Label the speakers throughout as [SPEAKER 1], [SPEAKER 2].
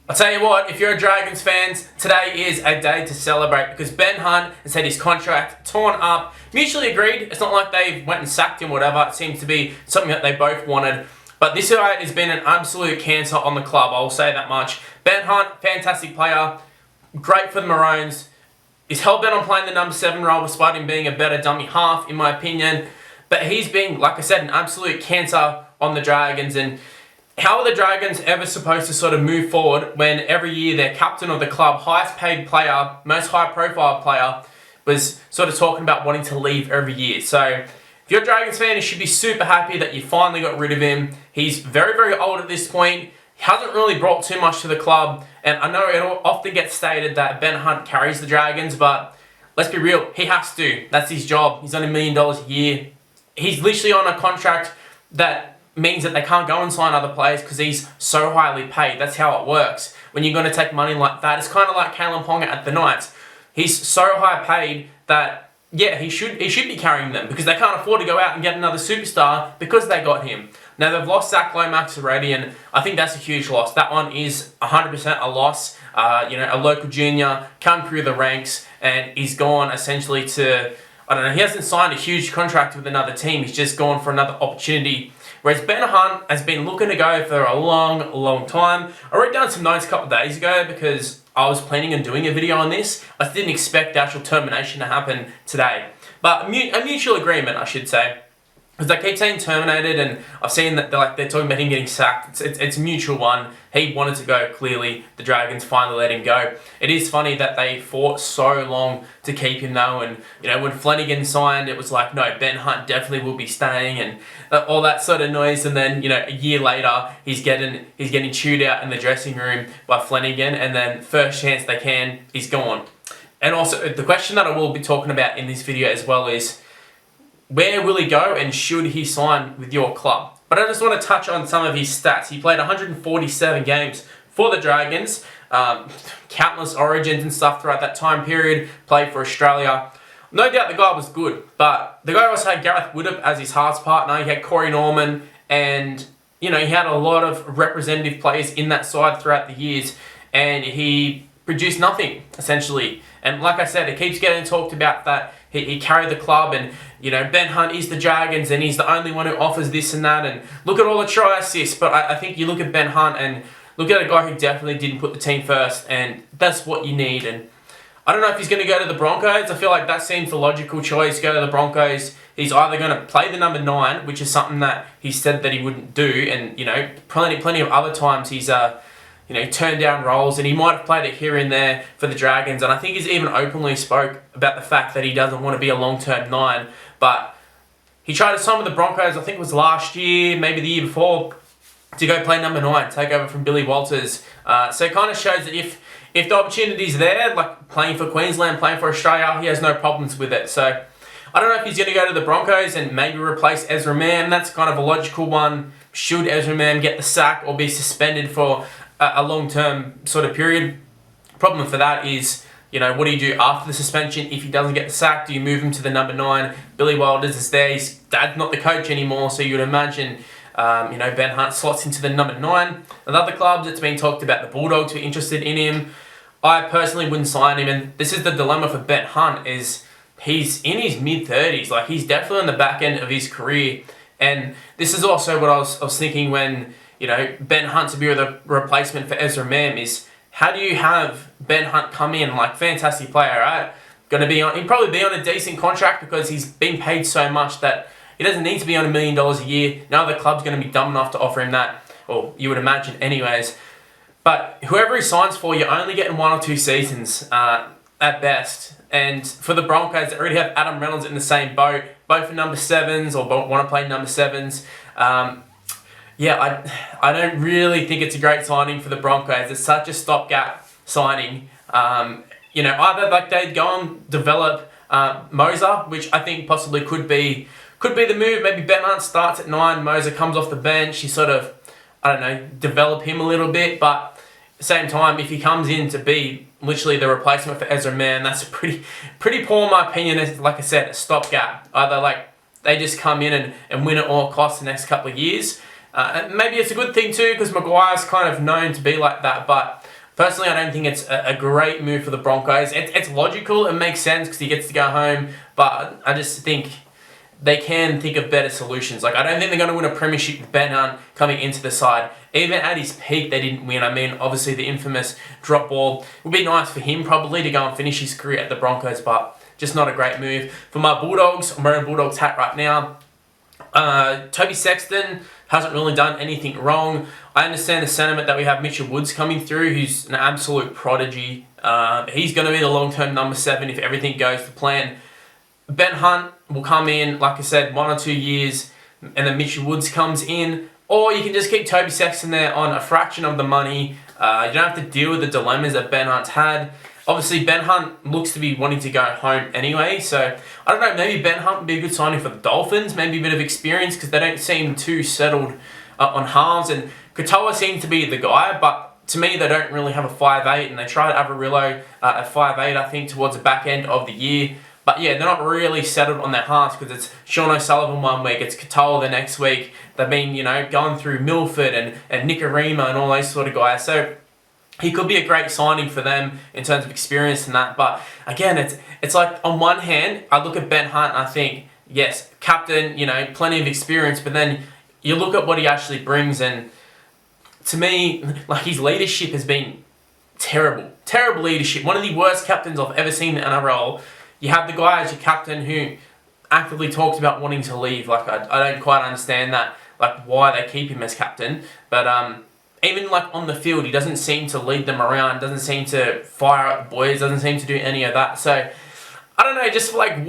[SPEAKER 1] I'll tell you what, if you're a Dragons fans, today is a day to celebrate because Ben Hunt has had his contract torn up, mutually agreed. It's not like they went and sacked him or whatever. It seems to be something that they both wanted. But this guy has been an absolute cancer on the club, I'll say that much. Ben Hunt, fantastic player, great for the Maroons. He's hell-bent on playing the number 7 role despite him being a better dummy half, in my opinion. But he's been, like I said, an absolute cancer on the Dragons. And how are the Dragons ever supposed to sort of move forward when every year their captain of the club, highest paid player, most high-profile player, was sort of talking about wanting to leave every year? So if you're a Dragons fan, you should be super happy that you finally got rid of him. He's very, very old at this point. He hasn't really brought too much to the club. And I know it often gets stated that Ben Hunt carries the Dragons, but let's be real, he has to. That's his job. He's on $1 million a year. He's literally on a contract that means that they can't go and sign other players because he's so highly paid. That's how it works. When you're going to take money like that, it's kind of like Kalen Ponga at the Knights. He's so high paid that, yeah, he should be carrying them because they can't afford to go out and get another superstar because they got him. Now, they've lost Zach Lomax already, and I think that's a huge loss. That one is 100% a loss. A local junior, come through the ranks, and he's gone essentially to, I don't know, he hasn't signed a huge contract with another team. He's just gone for another opportunity. Whereas Ben Hunt has been looking to go for a long, long time. I wrote down some notes a couple of days ago because I was planning on doing a video on this. I didn't expect the actual termination to happen today. But a mutual agreement, I should say. Because they keep saying terminated, and I've seen that they're talking about him getting sacked. It's a mutual one. He wanted to go, clearly. The Dragons finally let him go. It is funny that they fought so long to keep him, though. And, when Flanagan signed, it was like, no, Ben Hunt definitely will be staying, and all that sort of noise. And then, a year later, he's getting chewed out in the dressing room by Flanagan, and then first chance they can, he's gone. And also, the question that I will be talking about in this video as well is, where will he go and should he sign with your club? But I just want to touch on some of his stats. He played 147 games for the Dragons, countless origins and stuff throughout that time period, played for Australia. No doubt the guy was good, but the guy also had Gareth Widdop as his halves partner. He had Corey Norman, and he had a lot of representative players in that side throughout the years, and he produced nothing, essentially. And like I said, it keeps getting talked about that he carried the club, and Ben Hunt is the Dragons, and he's the only one who offers this and that, and look at all the try assists. But I think you look at Ben Hunt and look at a guy who definitely didn't put the team first, and that's what you need. And I don't know if he's going to go to the Broncos. I feel like that seems the logical choice. Go to the Broncos. He's either going to play the number 9, which is something that he said that he wouldn't do, and plenty of other times he's turned down roles, and he might have played it here and there for the Dragons. And I think he's even openly spoke about the fact that he doesn't want to be a long-term 9. But he tried to sign with the Broncos, I think it was last year, maybe the year before, to go play number 9, take over from Billy Walters. So it kind of shows that if the opportunity's there, like playing for Queensland, playing for Australia, he has no problems with it. So I don't know if he's going to go to the Broncos and maybe replace Ezra Mam. That's kind of a logical one. Should Ezra Mam get the sack or be suspended for a long-term sort of period? Problem for that is, what do you do after the suspension if he doesn't get the sack? Do you move him to the number 9? Billy Walters is there. His dad's not the coach anymore, so you would imagine, Ben Hunt slots into the number 9. With other clubs, it's been talked about the Bulldogs who are interested in him. I personally wouldn't sign him, and this is the dilemma for Ben Hunt, is he's in his mid-30s. Like, he's definitely on the back end of his career, and this is also what I was thinking when Ben Hunt to be the replacement for Ezra Mam is, how do you have Ben Hunt come in, like, fantastic player, right? He'd probably be on a decent contract because he's been paid so much that he doesn't need to be on $1 million a year. No other club's going to be dumb enough to offer him that, or you would imagine anyways. But whoever he signs for, you're only getting 1 or 2 seasons at best. And for the Broncos, they already have Adam Reynolds in the same boat, both for number 7s or want to play number 7s. I don't really think it's a great signing for the Broncos. It's such a stopgap signing. Either like they'd go and develop Moser, which I think possibly could be the move. Maybe Ben Hunt starts at 9, Moser comes off the bench. You sort of, develop him a little bit. But at the same time, if he comes in to be literally the replacement for Ezra Mam, that's pretty poor in my opinion. It's, like I said, a stopgap. Either they just come in and win at all costs the next couple of years. And maybe it's a good thing too, because Maguire's kind of known to be like that, but personally, I don't think it's a great move for the Broncos. It's logical, it makes sense because he gets to go home, but I just think they can think of better solutions. Like, I don't think they're going to win a premiership with Ben Hunt coming into the side. Even at his peak, they didn't win. I mean, obviously the infamous drop ball would be nice for him probably to go and finish his career at the Broncos, but just not a great move. For my Bulldogs, I'm wearing Bulldogs hat right now. Toby Sexton hasn't really done anything wrong. I understand the sentiment that we have Mitchell Woods coming through, who's an absolute prodigy. He's going to be the long-term number 7 if everything goes to plan. Ben Hunt will come in, like I said, 1 or 2 years, and then Mitchell Woods comes in. Or you can just keep Toby Sexton there on a fraction of the money. You don't have to deal with the dilemmas that Ben Hunt's had. Obviously, Ben Hunt looks to be wanting to go home anyway, so I don't know, maybe Ben Hunt would be a good signing for the Dolphins, maybe a bit of experience, because they don't seem too settled on halves, and Katoa seems to be the guy, but to me, they don't really have a 5'8", and they tried Avarillo at 5'8", I think, towards the back end of the year. But yeah, they're not really settled on their halves, because it's Sean O'Sullivan one week, it's Katoa the next week. They've been, going through Milford and Nicarima and all those sort of guys. So he could be a great signing for them in terms of experience and that. But again, it's like, on one hand, I look at Ben Hunt and I think, yes, captain, plenty of experience. But then you look at what he actually brings, and to me, like, his leadership has been terrible. Terrible leadership. One of the worst captains I've ever seen in an NRL. You have the guy as your captain who actively talks about wanting to leave. Like, I don't quite understand that, like, why they keep him as captain. But even like on the field, he doesn't seem to lead them around, doesn't seem to fire up the boys, doesn't seem to do any of that. So I don't know, just like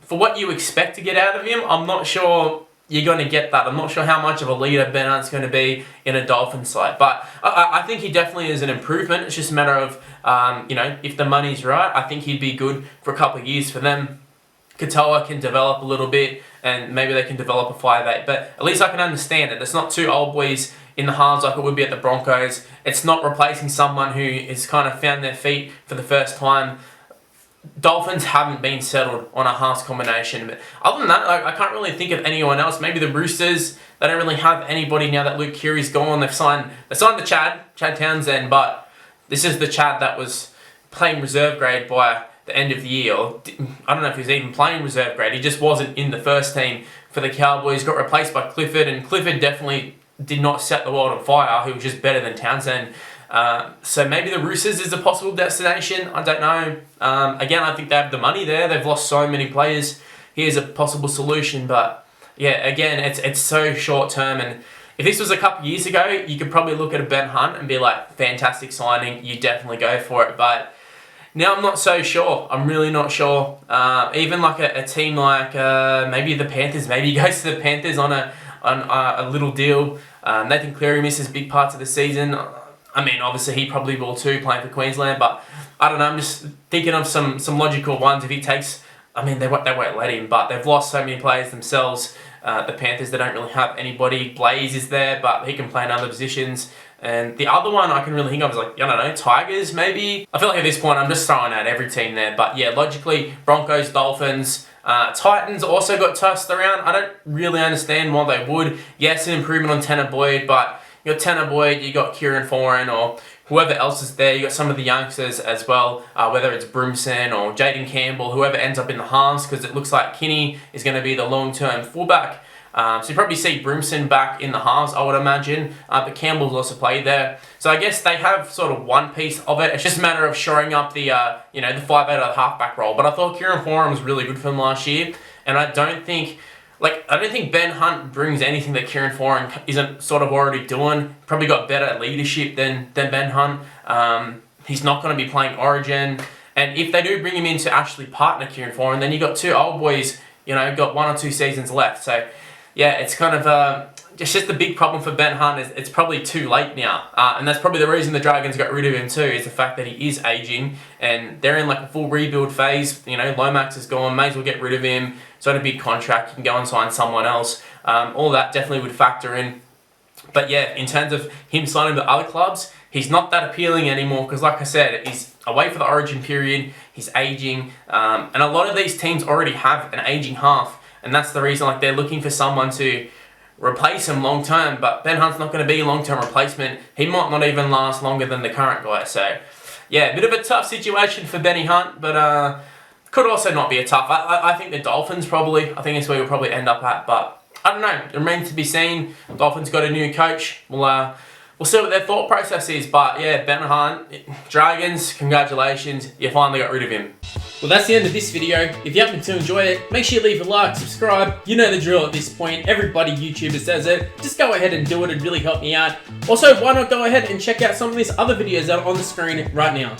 [SPEAKER 1] for what you expect to get out of him, I'm not sure you're going to get that. I'm not sure how much of a leader Ben Hunt's going to be in a Dolphins side. But I think he definitely is an improvement. It's just a matter of, if the money's right, I think he'd be good for a couple of years for them. Katoa can develop a little bit, and maybe they can develop a 5'8". But at least I can understand it. It's not 2 old boys in the halves like it would be at the Broncos. It's not replacing someone who has kind of found their feet for the first time. Dolphins haven't been settled on a halves combination. But other than that, I can't really think of anyone else. Maybe the Roosters, they don't really have anybody now that Luke Keary's gone. They signed the Chad Townsend, but this is the Chad that was playing reserve grade by the end of the year. Or I don't know if he was even playing reserve grade. He just wasn't in the first team for the Cowboys. Got replaced by Clifford, and Clifford definitely did not set the world on fire. He was just better than Townsend. So maybe the Roosters is a possible destination. I don't know. Again, I think they have the money there. They've lost so many players. Here's a possible solution. But yeah, again, it's so short term. And if this was a couple years ago, you could probably look at a Ben Hunt and be like, fantastic signing. You definitely go for it. But now I'm not so sure. I'm really not sure. Even like a team like maybe the Panthers. Maybe he goes to the Panthers on a little deal. Nathan Cleary misses big parts of the season. I mean, obviously he probably will too, playing for Queensland, but I don't know, I'm just thinking of some logical ones. If he takes, I mean, they won't let him, but they've lost so many players themselves. The Panthers, they don't really have anybody. Blaze is there, but he can play in other positions. And the other one I can really think of is like, I don't know, Tigers maybe? I feel like at this point I'm just throwing out every team there. But yeah, logically, Broncos, Dolphins, Titans also got tossed around. I don't really understand why they would. Yes, an improvement on Tanner Boyd, but you got Tanner Boyd, you got Kieran Foran, or whoever else is there. You got some of the youngsters as well, whether it's Brimson or Jaden Campbell, whoever ends up in the halves, because it looks like Kinney is going to be the long-term fullback. So you probably see Brimson back in the halves, I would imagine, but Campbell's also played there. So I guess they have sort of one piece of it. It's just a matter of shoring up the, the 5'8" of the halfback role. But I thought Kieran Foran was really good for them last year, and I don't think Ben Hunt brings anything that Kieran Foran isn't sort of already doing. Probably got better leadership than Ben Hunt. He's not going to be playing Origin. And if they do bring him in to actually partner Kieran Foran, then you got 2 old boys, got 1 or 2 seasons left. So yeah, it's kind of it's just the big problem for Ben Hunt is it's probably too late now. And that's probably the reason the Dragons got rid of him too, is the fact that he is aging and they're in like a full rebuild phase. Lomax is gone, may as well get rid of him. It's on a big contract, you can go and sign someone else. All that definitely would factor in. But yeah, in terms of him signing to other clubs, he's not that appealing anymore because, like I said, he's away for the Origin period, he's aging, and a lot of these teams already have an aging half, and that's the reason they're looking for someone to replace him long term, but Ben Hunt's not going to be a long term replacement. He might not even last longer than the current guy. So, yeah, a bit of a tough situation for Benny Hunt, but could also not be a tough. I think the Dolphins probably. I think that's where we'll probably end up at, but I don't know. It remains to be seen. Dolphins got a new coach. We'll see what their thought process is. But yeah, Ben Hunt, Dragons, congratulations. You finally got rid of him. Well, that's the end of this video. If you happen to enjoy it, make sure you leave a like, subscribe. You know the drill at this point. Everybody YouTuber says it. Just go ahead and do it. It'd really help me out. Also, why not go ahead and check out some of these other videos that are on the screen right now.